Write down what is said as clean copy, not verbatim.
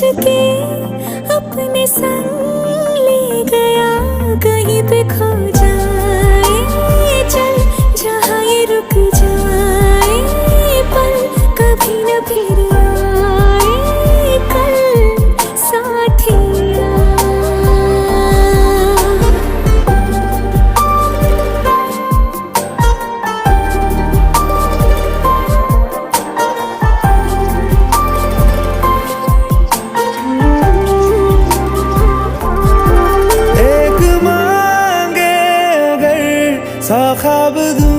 के अपने संग ले गया, कहीं पे खो जाए चल जहाँ ये रुक जाए, पल कभी न फिर आए कल साथिया। सा ख्वाब दूं